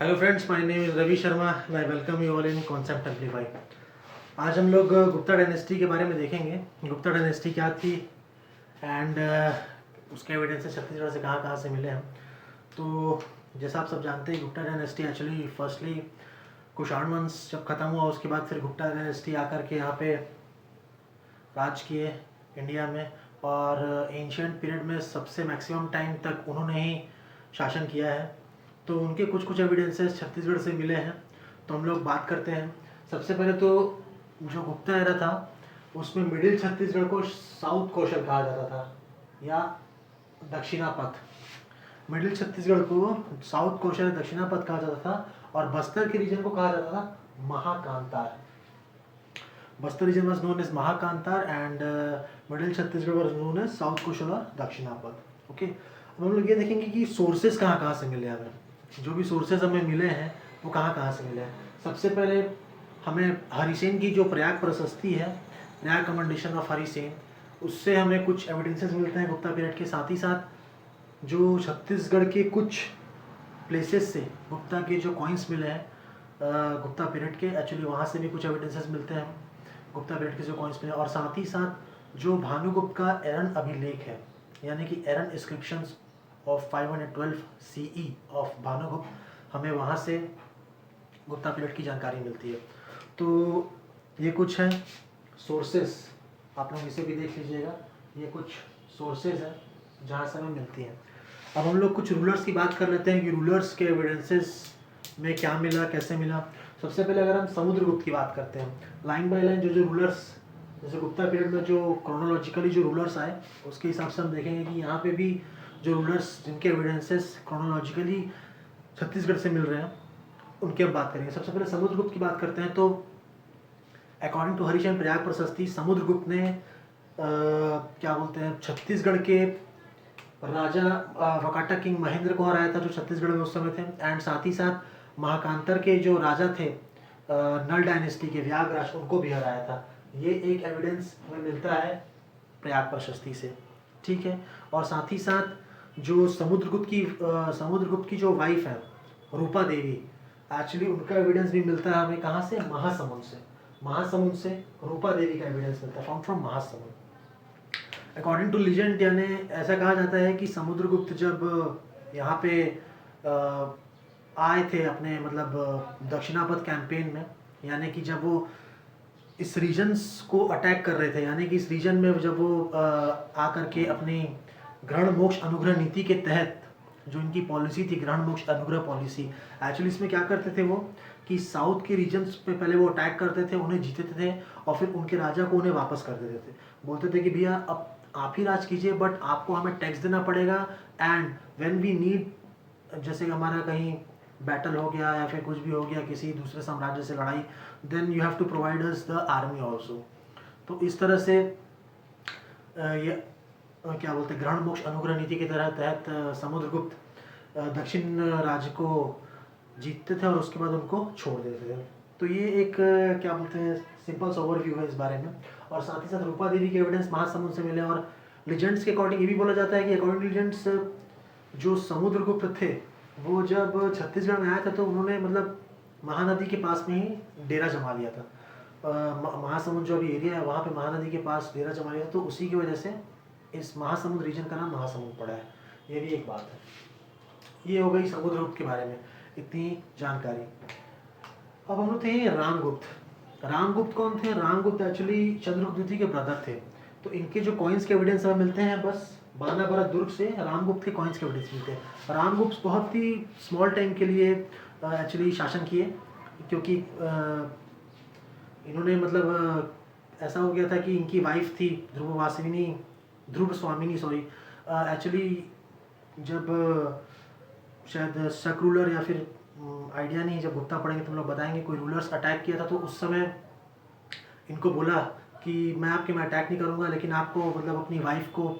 Hello friends, my name is Ravi Sharma. I welcome you all in concept amplify. आज हम लोग Gupta dynasty के बारे में देखेंगे। गुप्ता डायनेस्टी क्या थी एंड उसके एविडेंसेस छत्तीसगढ़ से कहाँ कहाँ से मिले हम। तो जैसा आप सब जानते हैं, Gupta dynasty actually firstly Kushan वंश जब ख़त्म हुआ उसके बाद फिर गुप्ता डायनेस्टी आकर के यहाँ पे राज किए इंडिया में, और एंशियंट पीरियड में सबसे मैक्सिमम टाइम तक उन्होंने ही शासन किया है। तो उनके कुछ कुछ एविडेंसेस छत्तीसगढ़ से मिले हैं, तो हम लोग बात करते हैं। सबसे पहले तो जो गुप्ता एरा था उसमें मिडिल छत्तीसगढ़ को साउथ कौशल कहा जाता था या दक्षिणापथ। मिडिल छत्तीसगढ़ को साउथ कौशल या दक्षिणापथ कहा जाता था, और बस्तर के रीजन को कहा जाता था Mahakantara. Bastar region was known as Mahakantara and middle Chhattisgarh was known as south Kaushal और दक्षिणापथ। ओके, अब हम लोग ये देखेंगे कि सोर्सेज कहाँ कहाँ से मिले हमें। जो भी सोर्सेज हमें मिले हैं वो कहाँ कहाँ से मिले हैं। सबसे पहले हमें हरिसेन की जो प्रयाग प्रशस्ति है, प्रयाग कमेंडेशन ऑफ हरिसेन, उससे हमें कुछ एविडेंसेस मिलते हैं गुप्ता पीरियड के। साथ ही साथ जो छत्तीसगढ़ के कुछ प्लेसेस से गुप्ता के जो कॉइन्स मिले हैं गुप्ता पीरियड के, एक्चुअली वहाँ से भी कुछ एविडेंसेस मिलते हैं गुप्ता पीरियड के जो कॉइन्स मिले। और साथ ही साथ जो भानुगुप्त का एरन अभिलेख है, यानी कि Eran inscriptions of 512 CE of Bhanugupta, हमें वहाँ से गुप्ता पीरियड की जानकारी मिलती है। तो ये कुछ है सोर्सेस, आप लोग इसे भी देख लीजिएगा। ये कुछ सोर्सेज हैं जहाँ से हमें मिलती हैं। अब हम लोग कुछ रूलर्स की बात कर लेते हैं कि रूलर्स के एविडेंसेस में क्या मिला, कैसे मिला। सबसे पहले अगर हम समुद्रगुप्त की बात करते हैं, लाइन बाय लाइन जो रूलर्स, जैसे गुप्ता पीरियड में जो क्रोनोलॉजिकली जो रूलर्स आए उसके हिसाब से हम देखेंगे कि यहाँ पे भी जो रूलर्स जिनके एविडेंसेस क्रोनोलॉजिकली छत्तीसगढ़ से मिल रहे हैं उनकी हम बात करेंगे। सबसे पहले समुद्रगुप्त की बात करते हैं। तो अकॉर्डिंग टू हरिशचंद्र प्रयाग प्रशस्ति, समुद्रगुप्त ने क्या बोलते हैं, छत्तीसगढ़ के राजा वकाटा किंग महेंद्र को हराया था जो छत्तीसगढ़ में उस समय थे। एंड साथ ही साथ महाकांतर के जो राजा थे नल डायनेस्टी के व्यागराज, उनको भी हराया था। ये एक एविडेंस हमें मिलता है प्रयाग प्रशस्ति से, ठीक है। और साथ ही साथ जो समुद्रगुप्त की जो वाइफ है रूपा देवी, एक्चुअली उनका एविडेंस भी मिलता है हमें कहाँ से, महासमुंद से रूपा देवी का एविडेंस मिलता है, found from Mahasamund. According to legend, यानी ऐसा कहा जाता है कि समुद्रगुप्त जब यहाँ पे आए थे अपने मतलब दक्षिणापथ कैंपेन में, यानी कि जब वो इस रीजन्स को अटैक कर रहे थे, यानी कि इस रीजन में जब वो आकर के अपनी ग्रहण मोक्ष अनुग्रह नीति के तहत जो इनकी पॉलिसी थी, ग्रहण मोक्ष अनुग्रह पॉलिसी, एक्चुअली इसमें क्या करते थे वो कि साउथ के रीजन्स पे पहले वो अटैक करते थे, उन्हें जीतते थे और फिर उनके राजा को उन्हें वापस कर देते थे। बोलते थे कि भैया अब आप ही राज कीजिए, बट आपको हमें टैक्स देना पड़ेगा, एंड व्हेन वी नीड, जैसे हमारा कहीं बैटल हो गया या फिर कुछ भी हो गया किसी दूसरे साम्राज्य से लड़ाई, then you have to provide us the army also. तो इस तरह से ये क्या बोलते हैं, ग्रहण मोक्ष अनुग्रह नीति के तहत समुद्रगुप्त दक्षिण राज्य को जीतते थे और उसके बाद उनको छोड़ देते थे। तो ये एक क्या बोलते हैं, सिंपल सा ओवरव्यू है इस बारे में। और साथ ही साथ रूपा देवी के एविडेंस महासमुंद से मिले। और लीजेंड्स के अकॉर्डिंग ये भी बोला जाता है कि अकॉर्डिंग टू लीजेंड्स जो समुद्रगुप्त थे वो जब छत्तीसगढ़ में आए थे तो उन्होंने मतलब महानदी के पास में ही डेरा जमा लिया था। महासमुंद जो अभी एरिया है वहाँ पे महानदी के पास डेरा जमा लिया था, तो उसी की वजह से इस महासमुंद रीजन का नाम महासमुंद पड़ा है। ये भी एक बात है। ये हो गई समुद्रगुप्त के बारे में इतनी जानकारी। अब हम लोग थे रामगुप्त। रामगुप्त कौन थे? रामगुप्त एक्चुअली चंद्रगुप्त द्वितीय के ब्रदर थे। तो इनके जो कॉइन्स के एविडेंस हमें मिलते हैं बस बानाबरा दुर्ग से रामगुप्त के कॉइन्स के एविडेंस मिलते हैं। रामगुप्त बहुत ही स्मॉल टाइम के लिए एक्चुअली शासन किए, क्योंकि इन्होंने मतलब ऐसा हो गया था कि इनकी वाइफ थी ध्रुव स्वामिनी एक्चुअली जब शायद शक रूलर या फिर आइडिया नहीं, जब गुप्ता पढ़ेंगे तो हम लोग बताएंगे, कोई रूलर्स अटैक किया था तो उस समय इनको बोला कि मैं आपके में अटैक नहीं करूँगा, लेकिन आपको मतलब अपनी वाइफ को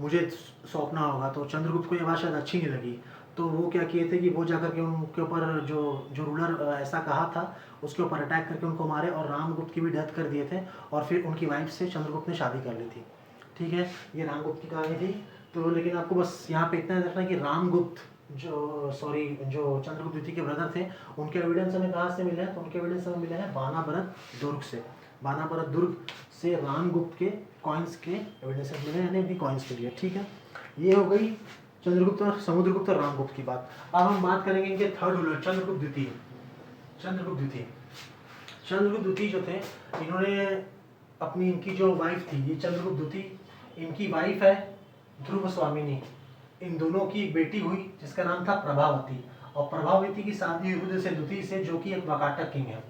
मुझे सौंपना होगा। तो चंद्रगुप्त को ये बात शायद अच्छी नहीं लगी, तो वो क्या किए थे कि वो जाकर के उनके ऊपर जो रूलर ऐसा कहा था उसके ऊपर अटैक करके उनको मारे और रामगुप्त की भी डेथ कर दिए थे, और फिर उनकी वाइफ से चंद्रगुप्त ने शादी कर ली थी। ठीक है, ये रामगुप्त की कहानी थी। तो लेकिन आपको बस यहाँ पे इतना रखना है कि रामगुप्त जो चंद्रगुप्त द्वितीय के ब्रदर थे, उनके एविडेंस हमें कहाँ से मिले हैं? तो उनके एविडेंस हमें मिले हैं बानाबरत दुर्ग से। बानाबरत दुर्ग से रामगुप्त के कॉइन्स के एविडेंस मिले, यानी उनकी कॉइन्स के लिए। ठीक है, ये हो गई चंद्रगुप्त और समुद्रगुप्त और रामगुप्त की बात। अब हम बात करेंगे इनके थर्ड रूलर चंद्रगुप्त द्वितीय। चंद्रगुप्त द्वितीय चंद्रगुप्त द्वितीय जो थे, इन्होंने अपनी इनकी जो वाइफ थी, ये चंद्रगुप्त द्वितीय, इनकी वाइफ है ध्रुव स्वामिनी। इन दोनों की एक बेटी हुई जिसका नाम था प्रभावती, और प्रभावती की शादी रुद्रसेन द्वितीय से, जो कि एक वाकाटक किंग है।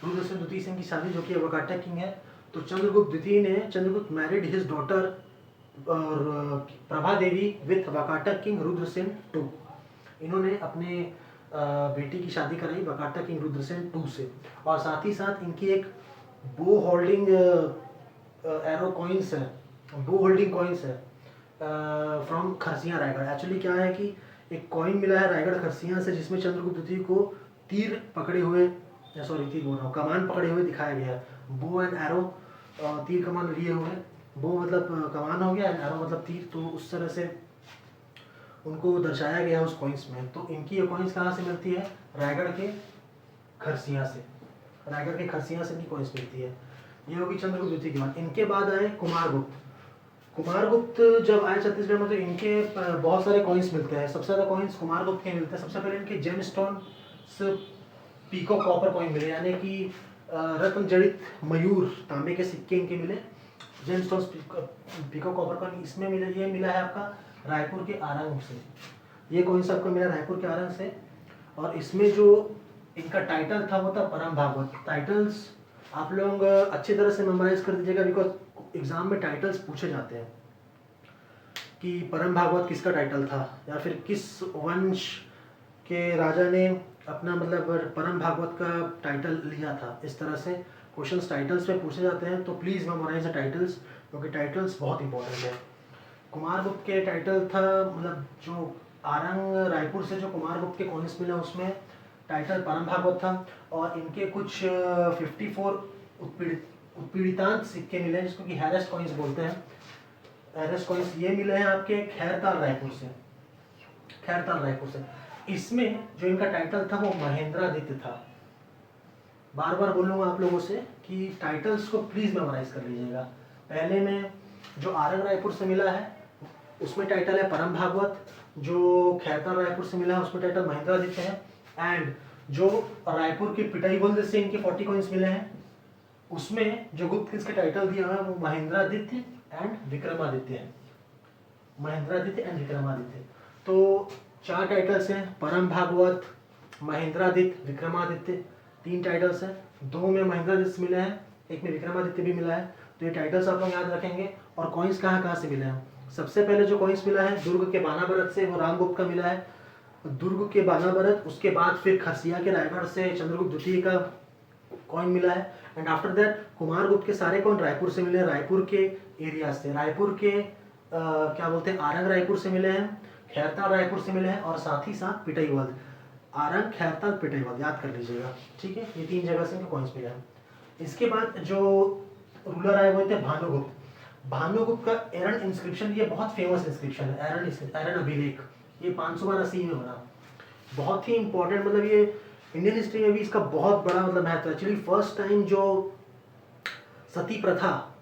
रुद्रसेन द्वितीय से इनकी शादी, जो कि एक वाकाटक किंग है। तो चंद्रगुप्त द्वितीय ने, चंद्रगुप्त मैरिड हिज डॉटर और Prabha Devi with Vakataka king Rudrasena two. इन्होंने अपने बेटी की शादी कराई वाकाटक किंग रुद्रसेन टू से, और साथ ही साथ इनकी एक बो होल्डिंग एरो कॉइन्स है, बो होल्डिंग कॉइन्स है फ्रॉम खरसिया रायगढ़। एक्चुअली क्या है कि एक कॉइन मिला है रायगढ़ खरसिया से, जिसमें चंद्रगुप्त द्वितीय को तीर पकड़े हुए, तीर बोल रहा हूँ, कमान पकड़े हुए दिखाया गया है। बो एंड एरो, तीर कमान लिए हुए, बो मतलब कमान हो गया, एरो मतलब तीर, तो उस तरह से उनको दर्शाया गया उस कॉइन्स में। तो इनकी ये कॉइन्स कहाँ से मिलती है? रायगढ़ के खरसिया से। रायगढ़ के खरसिया से इनकी कॉइन्स मिलती है। ये होगी चंद्रगुप्त द्वितीय की बात। इनके बाद आए कुमारगुप्त। कुमारगुप्त जब आए छत्तीसगढ़ में, तो इनके बहुत सारे कॉइन्स मिलते हैं। सबसे ज़्यादा कॉइन्स कुमारगुप्त के मिलते हैं। सबसे पहले इनके जेम स्टोन पीको कॉपर कॉइन मिले, यानी कि रत्न जड़ित मयूर तांबे के सिक्के इनके मिले। जेम स्टोन पीको कॉपर कॉइन इसमें मिले। ये मिला है आपका रायपुर के आरंग से। ये कॉइन्स आपको मिला रायपुर के आरंग से। और इसमें जो इनका टाइटल था वो था परम भागवत। टाइटल्स आप लोग अच्छी तरह से मेमोराइज कर दीजिएगा, बिकॉज एग्जाम में टाइटल्स पूछे जाते हैं कि परम भागवत किसका टाइटल था, या फिर किस वंश के राजा ने अपना मतलब परम भागवत का टाइटल लिया था। इस तरह से क्वेश्चंस टाइटल्स पे पूछे जाते हैं, तो प्लीज़ मेमोराइज द टाइटल्स, क्योंकि टाइटल्स बहुत इंपॉर्टेंट है। कुमारगुप्त के टाइटल था, मतलब जो आरंग रायपुर से जो कुमारगुप्त के कॉइन्स मिले उसमें टाइटल परम भागवत था। और इनके कुछ 54 उत्पीड़ितांत सिक्के मिले, जिसको कि हैरेस्ट कॉइन्स बोलते हैं। हैरेस्ट कॉइन्स ये मिले हैं आपके खैरताल रायपुर से। खैरताल रायपुर से। इसमें जो इनका टाइटल था वो महेंद्रादित्य था। बार बार बोलूँगा आप लोगों से कि टाइटल्स को प्लीज़ मेमोराइज कर लीजिएगा। पहले में जो आरंग रायपुर से मिला है उसमें टाइटल है परम भागवत, जो खैरताल रायपुर से मिला है उसमें टाइटल महेंद्रादित्य है, एंड जो रायपुर की पिटाईबंद से इनके 40 कॉइन्स मिले हैं उसमें जो गुप्त किसके टाइटल दिया है वो महेंद्रादित्य एंड विक्रमादित्य है। महेंद्रादित्य एंड विक्रमादित्य। तो 4 टाइटल्स हैं, परम भागवत, महेंद्रादित्य, विक्रमादित्य, 3 टाइटल्स हैं। 2 में महेंद्रादित्य मिले हैं, 1 में विक्रमादित्य भी मिला है। तो ये टाइटल्स आप लोग याद रखेंगे। और कॉइन्स कहाँ कहाँ से मिले हैं? सबसे पहले जो कॉइन्स मिला है दुर्ग के बानाबरत से, वो रामगुप्त का मिला है, दुर्ग के बानाबरत। उसके बाद फिर खरसिया के रायगढ़ से चंद्रगुप्त द्वितीय का कॉइन मिला है। एंड आफ्टर दैट कुमारगुप्त के सारे कॉइन रायपुर से मिले, रायपुर के एरिया से, रायपुर के क्या बोलते हैं, आरंग रायपुर से मिले हैं, खैरताल रायपुर से मिले हैं, और साथ ही साथ पिटाईवद। आरंग, खैरताल, पिटाईवद याद कर लीजिएगा, ठीक है। ये 3 जगह से इनको कॉइन्स मिले हैं। इसके बाद जो रूलर आए वो थे भानुगुप्त। भानुगुप्त का एरन इंस्क्रिप्शन, ये बहुत फेमस इंस्क्रिप्शन है, एरन अभिलेख। ये 512 सी में बना, बहुत ही इंपॉर्टेंट। मतलब ये इंडियन हिस्ट्री में भी इसका बहुत बड़ा मतलब महत्व है। एक्चुअली फर्स्ट टाइम जो सती प्रथा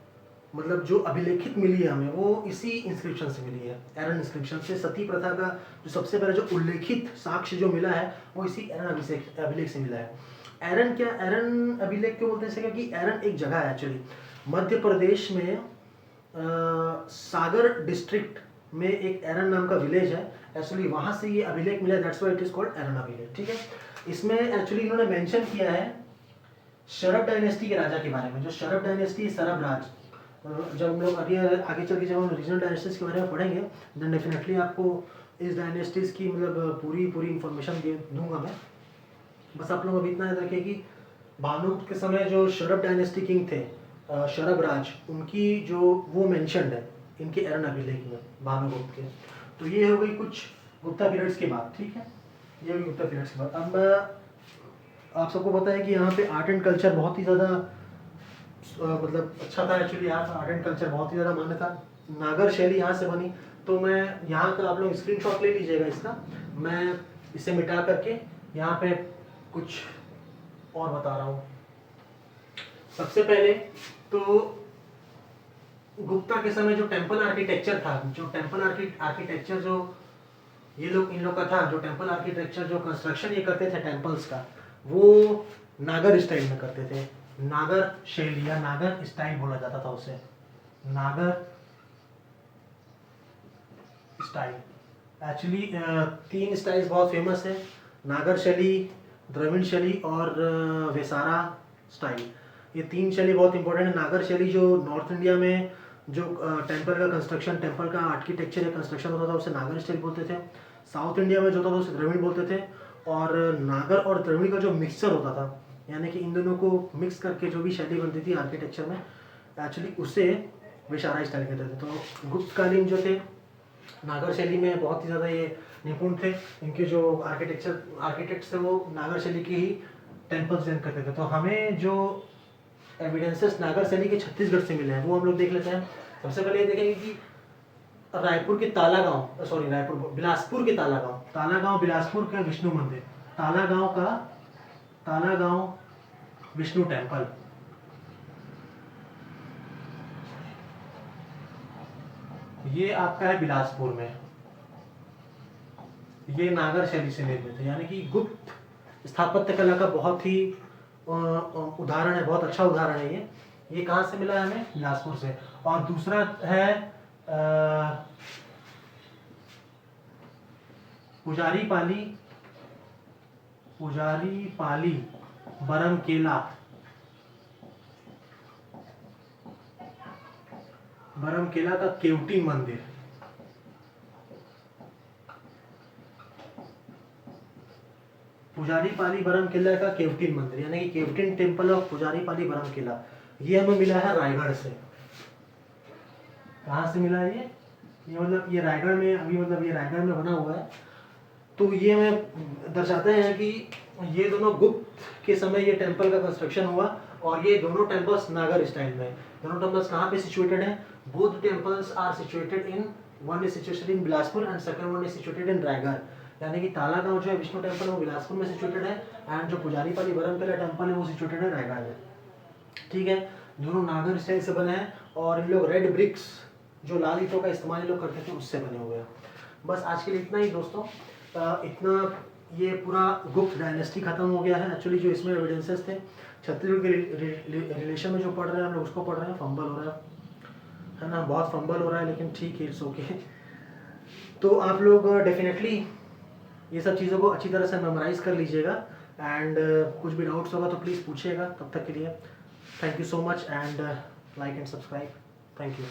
मतलब जो अभिलेखित मिली है हमें, वो इसी इंस्क्रिप्शन से मिली है, एरन इंस्क्रिप्शन से। सती प्रथा का जो सबसे पहले जो उल्लेखित साक्ष्य जो मिला है वो इसी एरन अभिलेख से मिला है। एरन क्या, एरन अभिलेख क्यों बोलते हैं? क्योंकि एरन एक जगह है एक्चुअली मध्य प्रदेश में, सागर डिस्ट्रिक्ट में एक एरन नाम का विलेज है। एक्चुअली वहाँ से ये अभिलेख मिला, that's why it is called Eran अभिलेख, ठीक है। इसमें एक्चुअली इन्होंने मेंशन किया है शरभ डायनेस्टी के राजा के बारे में। जो शरभ डायनेस्टी, सरब राज, जब हम लोग आगे चल के जब हम रीजनल डायनेस्टीज के बारे में पढ़ेंगे, देन डेफिनेटली आपको इस डायनेस्टीज की मतलब पूरी इंफॉर्मेशन दूंगा मैं। बस आप लोग अभी इतना याद रखिए कि भानुगुप्त के समय जो शरभ डायनेस्टी किंग थे, शरभ राज, उनकी जो वो मेंशन्ड है इनके एरन अभिलेख में, भानुगुप्त के। तो ये हो गई कुछ गुप्ता पीरियड्स की बात, ठीक है। ये हो गई गुप्ता पीरियड्स की बात। अब आप सबको पता है कि यहाँ पे आर्ट एंड कल्चर बहुत ही ज़्यादा मतलब अच्छा था। एक्चुअली यहाँ आर्ट एंड कल्चर बहुत ही ज़्यादा मान्य था। नागर शैली यहाँ से बनी। तो मैं यहाँ का आप लोग स्क्रीनशॉट ले लीजिएगा इसका, मैं इसे मिटा करके यहाँ पे कुछ और बता रहा हूँ। सबसे पहले तो गुप्ता के समय जो टेम्पल आर्किटेक्चर था, जो टेम्पल आर्किटेक्चर जो ये लोग इन लोग का था, जो टेम्पल आर्किटेक्चर जो कंस्ट्रक्शन ये करते थे टेम्पल्स का, वो नागर स्टाइल में करते थे। नागर शैली या नागर स्टाइल बोला जाता था उसे, नागर स्टाइल। एक्चुअली 3 स्टाइल्स बहुत फेमस है, नागर शैली, द्रविड़ शैली और वेसारा स्टाइल। ये 3 शैली बहुत इंपॉर्टेंट है। नागर शैली जो नॉर्थ इंडिया में जो टेम्पल का कंस्ट्रक्शन, टेम्पल का आर्किटेक्चर या कंस्ट्रक्शन होता था उसे नागर स्टाइल बोलते थे। साउथ इंडिया में जो था उसे द्रविड़ बोलते थे। और नागर और द्रविड़ का जो मिक्सचर होता था, यानी कि इन दोनों को मिक्स करके जो भी शैली बनती थी आर्किटेक्चर में, एक्चुअली उसे वेसारा स्टाइल कहते थे। तो गुप्तकालीन जो थे नागर शैली में बहुत ही ज़्यादा ये निपुण थे। इनके जो आर्किटेक्ट्स थे वो नागर शैली की ही टेम्पल्स डिजाइन करते थे। तो हमें जो एविडेंसेस नागर शैली के छत्तीसगढ़ से मिले हैं वो हम लोग देख लेते हैं। सबसे पहले ये देखेंगे कि रायपुर के तालागांव, सॉरी रायपुर, बिलासपुर के तालागांव बिलासपुर का विष्णु मंदिर, तालागांव विष्णु टेम्पल, ये आपका है बिलासपुर में। ये नागर शैली से निर्मित है, यानी कि गुप्त स्थापत्य कला का बहुत ही उदाहरण है, बहुत अच्छा उदाहरण है ये कहाँ से मिला है हमें? बिलासपुर से। और दूसरा है पुजारी पाली बरमकेला का केवटी मंदिर। पुजारी पाली बरमकेला का केवटिन मंदिर, यानी कि केवटिन टेम्पल ऑफ पुजारी पाली बरमकेला, ये हमें मिला है रायगढ़ से। कहाँ से मिला है ये मतलब ये रायगढ़ में, अभी मतलब ये रायगढ़ में बना हुआ है। तो ये हमें दर्शाते हैं कि ये दोनों गुप्त के समय ये टेम्पल का कंस्ट्रक्शन हुआ, और ये दोनों टेम्पल्स नागर स्टाइल में। दोनों टेम्पल्स कहाँ पे सिचुएटेड हैं? Both temples are situated in, one is situated in Bilaspur and second one is situated in Raigarh. यानी कि तालागांव जो है विष्णु टेम्पल वो बिलासपुर में सिचुएटेड है, एंड जो पुजारी पाली बरमकेला टेम्पल है वो सिचुएटेड है रायगढ़ में। ठीक है, दोनों नागर स्टाइल से बने हैं, और इन लोग रेड ब्रिक्स जो लाल ईंटों का इस्तेमाल लोग करते थे उससे बने हुए हैं। बस आज के लिए इतना ही दोस्तों। इतना ये पूरा गुप्त डायनेस्टी खत्म हो गया है। एक्चुअली जो इसमें एविडेंसेस थे छत्तीसगढ़ के रिलेशन में जो पढ़ रहे हैं हम लोग उसको पढ़ रहे हैं, फंबल हो रहा है ना, बहुत फंबल हो रहा है, लेकिन ठीक है, इट्स ओके। तो आप लोग डेफिनेटली ये सब चीज़ों को अच्छी तरह से मेमोराइज कर लीजिएगा, एंड कुछ भी डाउट्स होगा तो प्लीज़ पूछिएगा। तब तक के लिए thank you so much, and like and subscribe. Thank you.